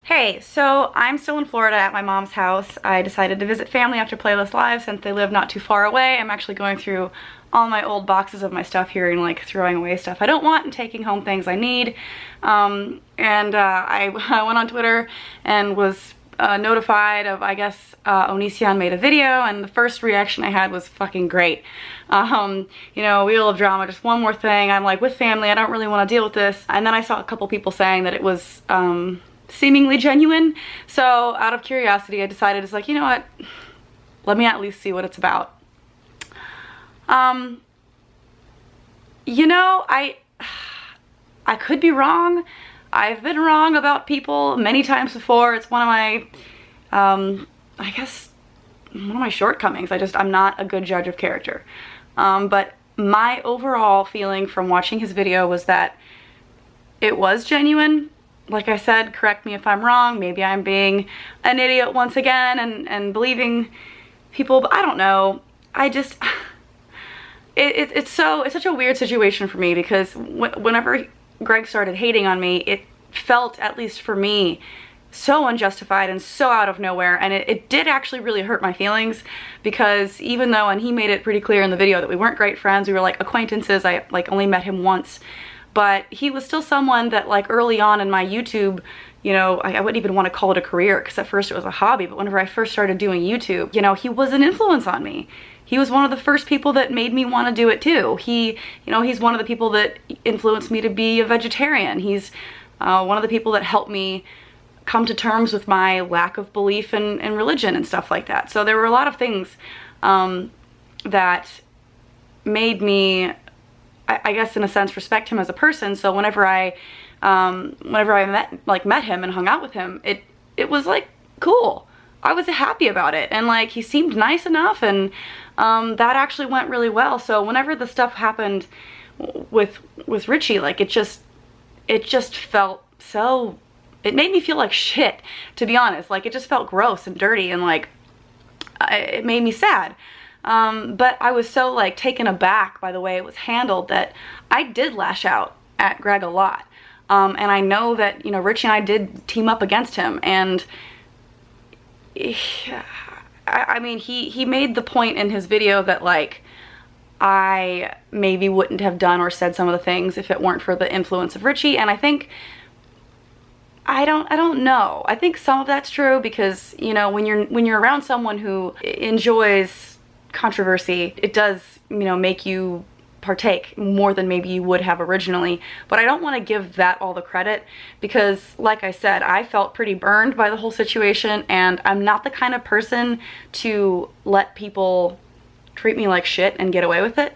Hey, so I'm still in Florida at my mom's house. I decided to visit family after Playlist Live since they live not too far away. I'm actually going through all my old boxes of my stuff here and like throwing away stuff I don't want and taking home things I need. I went on Twitter and was notified of, I guess, Onision made a video, and the first reaction I had was fucking great. You know, wheel of drama, just one more thing. I'm like, with family, I don't really want to deal with this. And then I saw a couple people saying that it was seemingly genuine. So out of curiosity, I decided, it's like, you know what? Let me at least see what it's about. You know, I could be wrong. I've been wrong about people many times before. It's one of my, I guess, one of my shortcomings. I'm not a good judge of character. But my overall feeling from watching his video was that it was genuine. Like I said, correct me if I'm wrong. Maybe I'm being an idiot once again and believing people, but I don't know. It's such a weird situation for me because whenever Greg started hating on me, it felt, at least for me, so unjustified and so out of nowhere, and it did actually really hurt my feelings, because even though, and he made it pretty clear in the video, that we weren't great friends, we were like acquaintances, I like only met him once, but he was still someone that, like, early on in my YouTube, you know, I wouldn't even want to call it a career because at first it was a hobby, but whenever I first started doing YouTube, you know, he was an influence on me. He was one of the first people that made me want to do it too. You know, he's one of the people that influenced me to be a vegetarian. He's one of the people that helped me come to terms with my lack of belief in religion and stuff like that. So there were a lot of things that made me, I guess in a sense, respect him as a person. So whenever I met him and hung out with him, it was like cool. I was happy about it, and like he seemed nice enough, and that actually went really well. So whenever the stuff happened with Richie, like it just felt so, it made me feel like shit, to be honest. Like it just felt gross and dirty, and like it made me sad. But I was so like taken aback by the way it was handled that I did lash out at Greg a lot. And I know that, you know, Richie and I did team up against him, and I mean, he made the point in his video that like I maybe wouldn't have done or said some of the things if it weren't for the influence of Richie, and I think I don't know. I think some of that's true because, you know, when you're around someone who enjoys controversy, it does, you know, make you partake more than maybe you would have originally. But I don't want to give that all the credit because, like I said, I felt pretty burned by the whole situation, and I'm not the kind of person to let people treat me like shit and get away with it.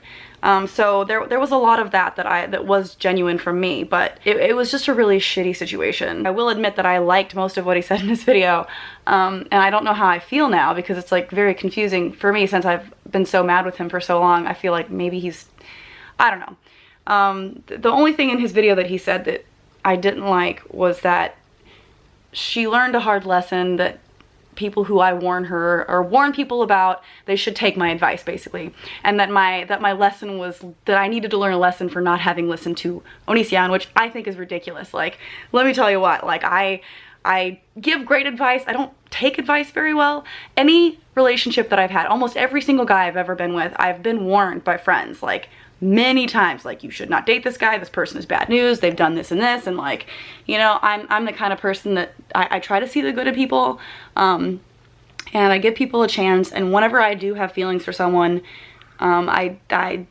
So there was a lot of that was genuine from me, but it was just a really shitty situation. I will admit that I liked most of what he said in his video, and I don't know how I feel now because it's like very confusing for me since I've been so mad with him for so long. I feel like maybe he's, I don't know. The only thing in his video that he said that I didn't like was that she learned a hard lesson that people who I warn her or warn people about, they should take my advice basically, and that my lesson was that I needed to learn a lesson for not having listened to Onision, which I think is ridiculous. Like, let me tell you what, like I give great advice. I don't take advice very well. Any relationship that I've had, almost every single guy I've ever been with, I've been warned by friends like many times, like, you should not date this guy, this person is bad news, they've done this and this, and like, you know, I'm the kind of person that I try to see the good in people, and I give people a chance, and whenever I do have feelings for someone, I'm trying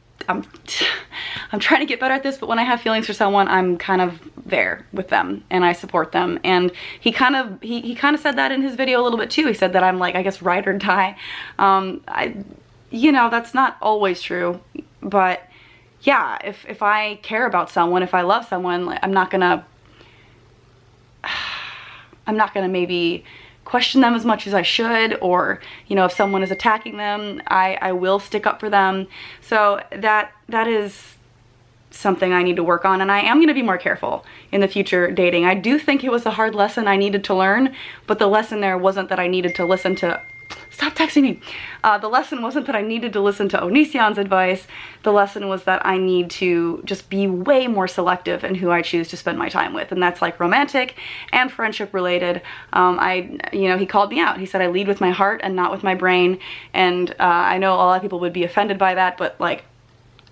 to get better at this, but when I have feelings for someone, I'm kind of there with them and I support them. And he kind of said that in his video a little bit too. He said that I'm like, I guess, ride or die. You know, that's not always true, but yeah, if I care about someone, if I love someone, like, I'm not gonna maybe question them as much as I should, or, you know, if someone is attacking them, I will stick up for them. So that is something I need to work on, and I am going to be more careful in the future dating. I do think it was a hard lesson I needed to learn, but the lesson there wasn't that I needed to listen to Stop texting me. The lesson wasn't that I needed to listen to Onision's advice. The lesson was that I need to just be way more selective in who I choose to spend my time with. And that's like romantic and friendship related. You know, he called me out. He said I lead with my heart and not with my brain. And I know a lot of people would be offended by that, but like,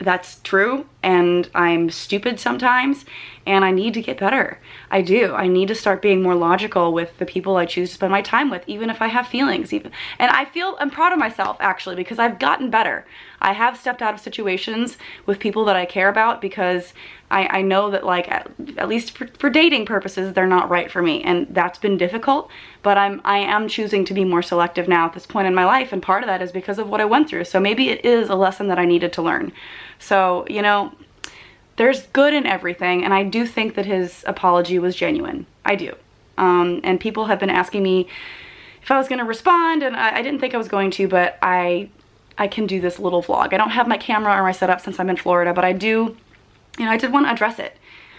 that's true, and I'm stupid sometimes, and I need to get better. I do. I need to start being more logical with the people I choose to spend my time with, even if I have feelings. And I'm proud of myself, actually, because I've gotten better. I have stepped out of situations with people that I care about because I know that, like, at least for dating purposes, they're not right for me, and that's been difficult, but I am choosing to be more selective now at this point in my life, and part of that is because of what I went through. So maybe it is a lesson that I needed to learn. So, you know, there's good in everything, and I do think that his apology was genuine. I do. And people have been asking me if I was going to respond, and I didn't think I was going to, but I can do this little vlog. I don't have my camera or my setup since I'm in Florida, but I do, you know, I did want to address it.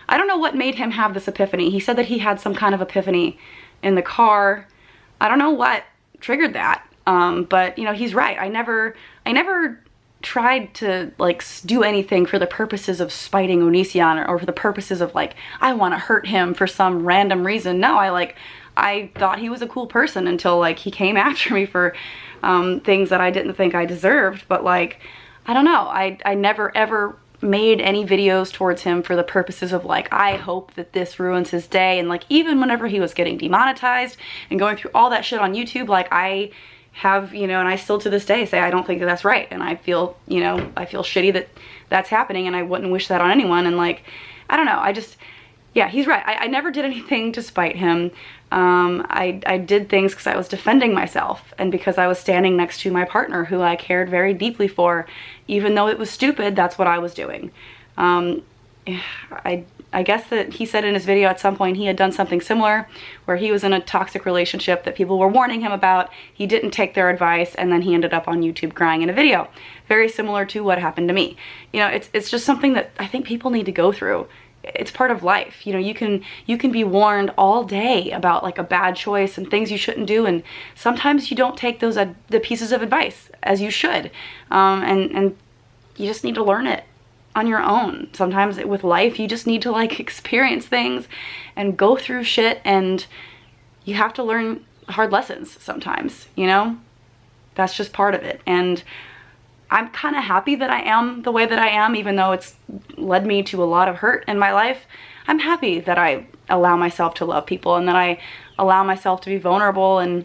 I don't know what made him have this epiphany. He said that he had some kind of epiphany in the car. I don't know what triggered that, but, you know, he's right. I never tried to like do anything for the purposes of spiting Onision or for the purposes of like I want to hurt him for some random reason. No, I thought he was a cool person until like he came after me for things that I didn't think I deserved. But like, I don't know, I never ever made any videos towards him for the purposes of like, I hope that this ruins his day. And like, even whenever he was getting demonetized and going through all that shit on YouTube, like I have, you know, and I still to this day say I don't think that that's right, and I feel, you know, I feel shitty that that's happening, and I wouldn't wish that on anyone. And like, I don't know, yeah, he's right. I never did anything to spite him. I did things because I was defending myself and because I was standing next to my partner who I cared very deeply for. Even though it was stupid, that's what I was doing. I guess that he said in his video at some point he had done something similar where he was in a toxic relationship that people were warning him about. He didn't take their advice, and then he ended up on YouTube crying in a video. Very similar to what happened to me. You know, it's just something that I think people need to go through. It's part of life. You know, you can be warned all day about like a bad choice and things you shouldn't do, and sometimes you don't take those the pieces of advice as you should, and you just need to learn it on your own. Sometimes with life, you just need to like experience things and go through shit, and you have to learn hard lessons sometimes, you know? That's just part of it. And I'm kind of happy that I am the way that I am, even though it's led me to a lot of hurt in my life. I'm happy that I allow myself to love people and that I allow myself to be vulnerable, and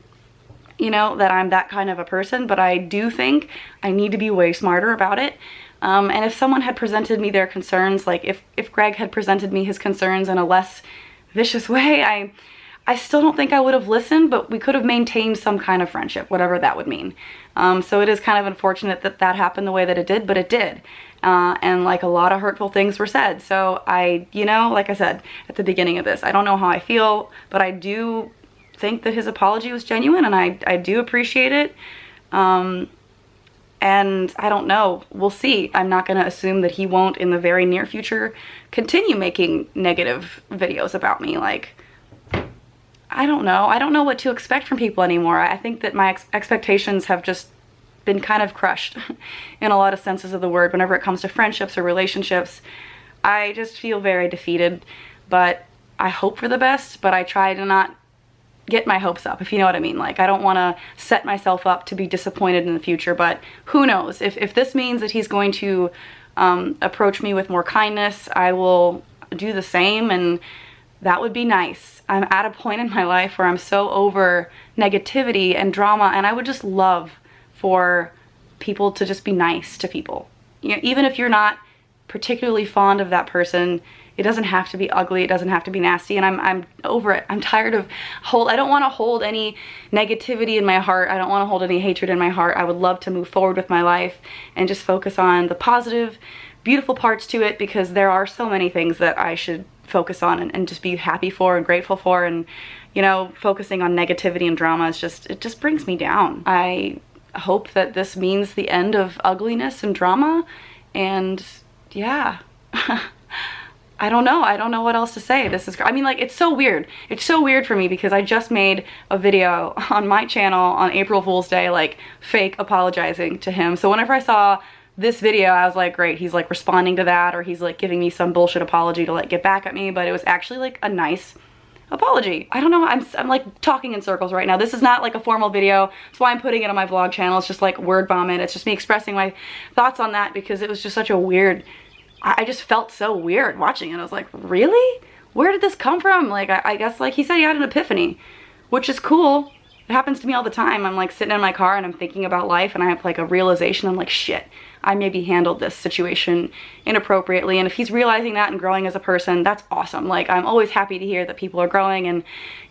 you know, that I'm that kind of a person. But I do think I need to be way smarter about it. And if someone had presented me their concerns, like if Greg had presented me his concerns in a less vicious way, I still don't think I would have listened, but we could have maintained some kind of friendship, whatever that would mean. So it is kind of unfortunate that that happened the way that it did, but it did. And like a lot of hurtful things were said. So you know, like I said at the beginning of this, I don't know how I feel, but I do think that his apology was genuine, and I do appreciate it. And I don't know, we'll see. I'm not gonna assume that he won't in the very near future continue making negative videos about me. Like, I don't know what to expect from people anymore. I think that my expectations have just been kind of crushed in a lot of senses of the word. Whenever it comes to friendships or relationships, I just feel very defeated. But I hope for the best, but I try to not get my hopes up, if you know what I mean. Like, I don't want to set myself up to be disappointed in the future, but who knows? If this means that he's going to approach me with more kindness, I will do the same, and that would be nice. I'm at a point in my life where I'm so over negativity and drama, and I would just love for people to just be nice to people. You know, even if you're not particularly fond of that person, it doesn't have to be ugly, it doesn't have to be nasty, and I'm over it. I'm tired of I don't want to hold any negativity in my heart. I don't want to hold any hatred in my heart. I would love to move forward with my life and just focus on the positive, beautiful parts to it, because there are so many things that I should focus on and just be happy for and grateful for. And you know, focusing on negativity and drama is it just brings me down. I hope that this means the end of ugliness and drama, and yeah. I don't know. I don't know what else to say. This is, I mean, like, it's so weird. It's so weird for me because I just made a video on my channel on April Fool's Day, like, fake apologizing to him. So whenever I saw this video, I was like, great, he's like responding to that, or he's like giving me some bullshit apology to like get back at me, but it was actually like a nice apology. I don't know, I'm like talking in circles right now. This is not like a formal video. That's why I'm putting it on my vlog channel. It's just like word vomit. It's just me expressing my thoughts on that because it was just such a weird, I just felt so weird watching it. I was like, really? Where did this come from? Like, I guess like he said he had an epiphany, which is cool. It happens to me all the time. I'm like sitting in my car and I'm thinking about life and I have like a realization. I'm like, shit, I maybe handled this situation inappropriately. And if he's realizing that and growing as a person, that's awesome. Like, I'm always happy to hear that people are growing, and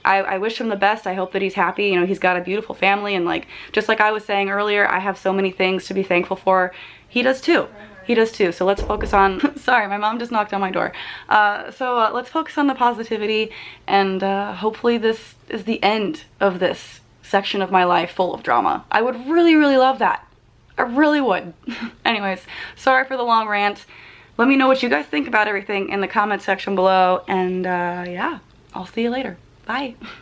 I wish him the best. I hope that he's happy. You know, he's got a beautiful family, and like, just like I was saying earlier, I have so many things to be thankful for. He does too. He does too. So let's focus on, sorry, my mom just knocked on my door. Let's focus on the positivity, and hopefully this is the end of this section of my life full of drama. I would really, really love that. I really would. Anyways, sorry for the long rant. Let me know what you guys think about everything in the comment section below, and yeah, I'll see you later. Bye.